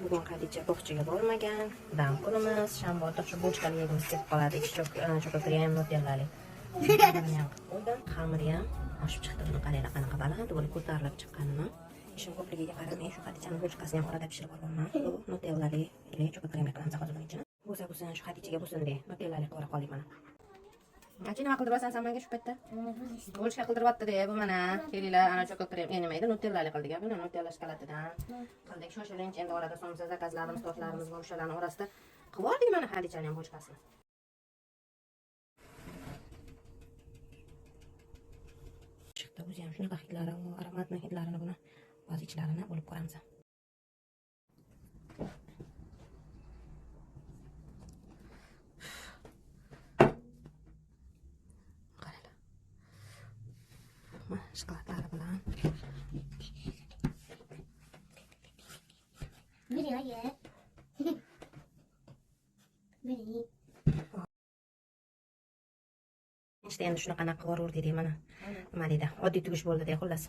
Bugun Xadicha bog'chaga bormagan. Dam kunimiz, shanba shu bochkali yegimiz ketib qoladi. Chokokrem, nutellali. Buni ham qo'ydim. Xamiri ham oshib chiqdi. Buni qaranglar qanaqa baland bo'lib ko'tarilib chiqqanini. Ishim ko'pligiga qaramay shu Xadichaning bochkasini ham orada pishirib olganman. Bu nutellali, chokokrem qilamiz hozir buning ichini. Bo'lsa shu Xadichaga bo'lsin deb nutellali qilib qo'yib mana. Achi nima qildiribsan sen menga shu paytda? Bochka qildiryapti deb bu mana kelinglar ana chokokrem nima edi nutellali qildik. Buni nutella shokoladidan qildik. Shoshilinch endi orada somsa zakazlarimiz, tortlarimiz bor o'shalarning orasida qilib oldik mana Xadichaning ham bochkasini. Chiqdi o'zi ham shunaqa hidlari, aromatli hidlarini buni o'z ichlarini olib ko'ramiz. Shokoladlari bilan işte endi shunaqa qilib yubordik mana nima deydi oddiy tugish bo'ldi deya xullas.